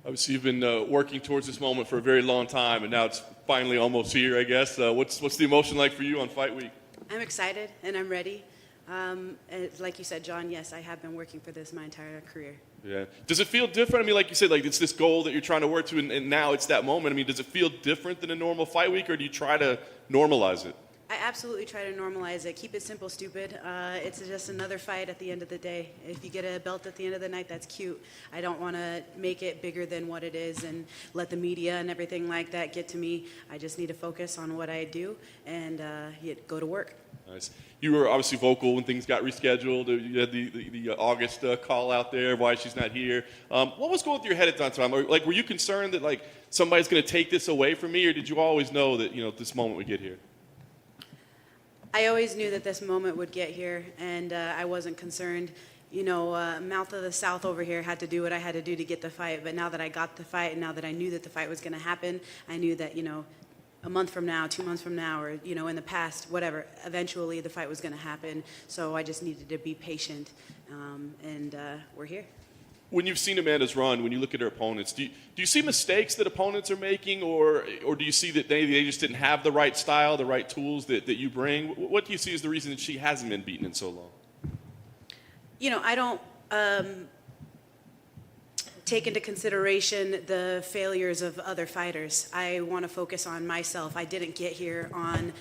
Obviously, you've been working towards this moment for a very long time, and now it's finally almost here, I guess. What's the emotion like for you on fight week? I'm excited and I'm ready. Like you said, John, yes, I have been working for this my entire career. Yeah. Does it feel different? I mean, like you said, like it's this goal that you're trying to work to, and now it's that moment. I mean, does it feel different than a normal fight week, or do you try to normalize it? I absolutely try to normalize it. Keep it simple, stupid. It's just another fight at the end of the day. If you get a belt at the end of the night, that's cute. I don't want to make it bigger than what it is and let the media and everything like that get to me. I just need to focus on what I do and go to work. Nice. You were obviously vocal when things got rescheduled. You had the August call out there, why she's not here. What was going through your head at that time? Like, were you concerned that like somebody's going to take this away from me, or did you always know that this moment would get here? I always knew that this moment would get here, and I wasn't concerned. Mouth of the South over here had to do what I had to do to get the fight, but now that I got the fight and now that I knew that the fight was going to happen, I knew that, a month from now, 2 months from now, or, in the past, whatever, eventually the fight was going to happen. So I just needed to be patient, and we're here. When you've seen Amanda's run, when you look at her opponents, do you see mistakes that opponents are making, or do you see that they just didn't have the right style, the right tools that you bring? What do you see as the reason that she hasn't been beaten in so long? I don't take into consideration the failures of other fighters. I want to focus on myself. I didn't get here on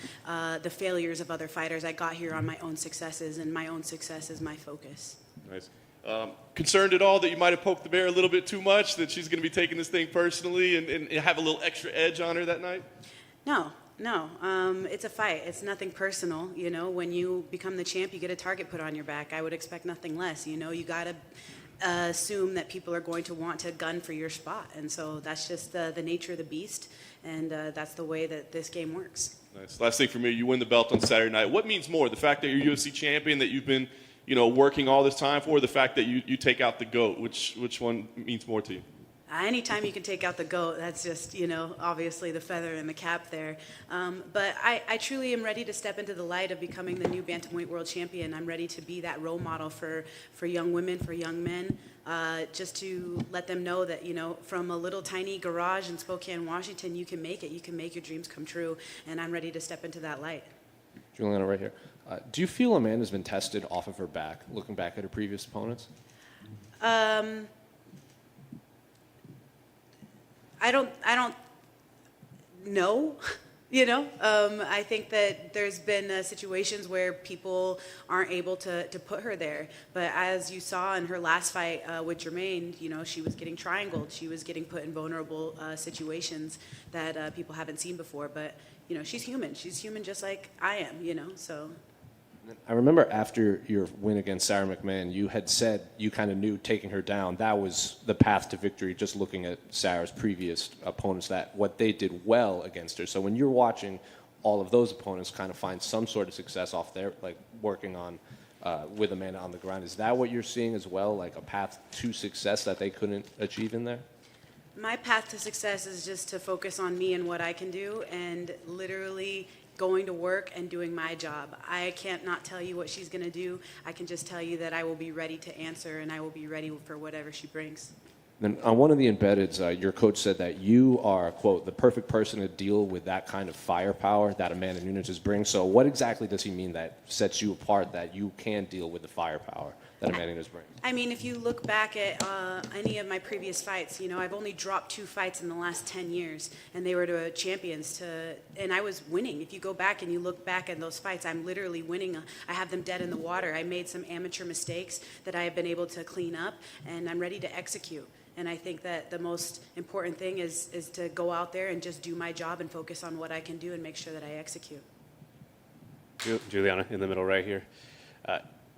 the failures of other fighters. I got here on my own successes, and my own success is my focus. Nice. Concerned at all that you might have poked the bear a little bit too much, that she's going to be taking this thing personally and have a little extra edge on her that night? No. It's a fight. It's nothing personal. When you become the champ, you get a target put on your back. I would expect nothing less. You got to assume that people are going to want to gun for your spot. And so that's just the nature of the beast, and that's the way that this game works. Nice. Last thing for me, you win the belt on Saturday night. What means more, the fact that you're UFC champion, that you've been working all this time for, the fact that you take out the GOAT? Which one means more to you? Anytime you can take out the GOAT, that's just, obviously the feather in the cap there. But I truly am ready to step into the light of becoming the new bantamweight world champion. I'm ready to be that role model for young women, for young men, just to let them know that, from a little tiny garage in Spokane, Washington, you can make it. You can make your dreams come true, and I'm ready to step into that light. Julianna, right here. Do you feel Amanda's been tested off of her back, looking back at her previous opponents? I don't know. I think that there's been situations where people aren't able to put her there. But as you saw in her last fight with Jermaine, she was getting triangled. She was getting put in vulnerable situations that people haven't seen before. But, she's human. She's human just like I am, so. I remember after your win against Sarah McMahon, you had said you kind of knew taking her down, that was the path to victory, just looking at Sarah's previous opponents, that what they did well against her. So when you're watching all of those opponents kind of find some sort of success off there, like working on with Amanda on the ground, is that what you're seeing as well, like a path to success that they couldn't achieve in there? My path to success is just to focus on me and what I can do, and literally going to work and doing my job. I can't not tell you what she's going to do. I can just tell you that I will be ready to answer, and I will be ready for whatever she brings. Then on one of the embeddeds, your coach said that you are, quote, the perfect person to deal with that kind of firepower that Amanda Nunes is bringing. So what exactly does he mean that sets you apart, that you can deal with the firepower that Amanda Nunes brings? I mean, if you look back at any of my previous fights, I've only dropped 2 fights in the last 10 years, and they were to champions, and I was winning. If you go back and you look back at those fights, I'm literally winning. I have them dead in the water. I made some amateur mistakes that I have been able to clean up, and I'm ready to execute. And I think that the most important thing is to go out there and just do my job and focus on what I can do and make sure that I execute. Julianna, in the middle right here.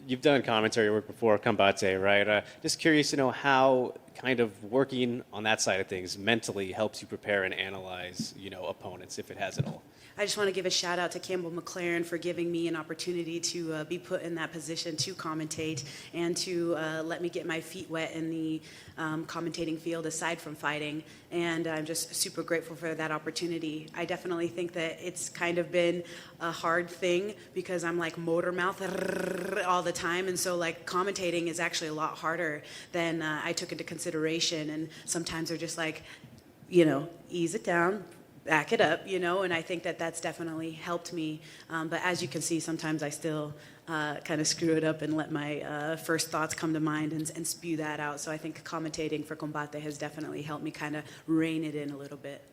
You've done commentary work before, Commentating, right? Just curious to know how kind of working on that side of things mentally helps you prepare and analyze, opponents, if it has at all. I just want to give a shout out to Campbell McLaren for giving me an opportunity to be put in that position to commentate and to let me get my feet wet in the commentating field aside from fighting. And I'm just super grateful for that opportunity. I definitely think that it's kind of been a hard thing because I'm like motor mouth all the time. And so like commentating is actually a lot harder than I took into consideration consideration, and sometimes they're just like, ease it down, back it up, and I think that that's definitely helped me. But as you can see, sometimes I still kind of screw it up and let my first thoughts come to mind and spew that out. So I think commentating for Combate has definitely helped me kind of rein it in a little bit.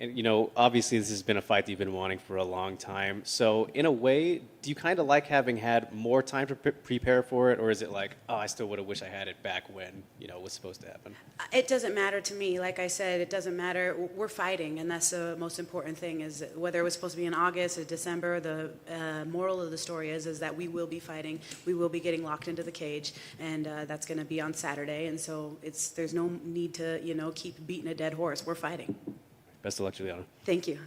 And, obviously this has been a fight that you've been wanting for a long time. So in a way, do you kind of like having had more time to prepare for it? Or is it like, oh, I still would have wished I had it back when, it was supposed to happen? It doesn't matter to me. Like I said, it doesn't matter. We're fighting, and that's the most important thing, is whether it was supposed to be in August or December, the moral of the story is that we will be fighting. We will be getting locked into the cage, and that's going to be on Saturday. And so there's no need to, keep beating a dead horse. We're fighting. Best of luck, Julianna. Thank you.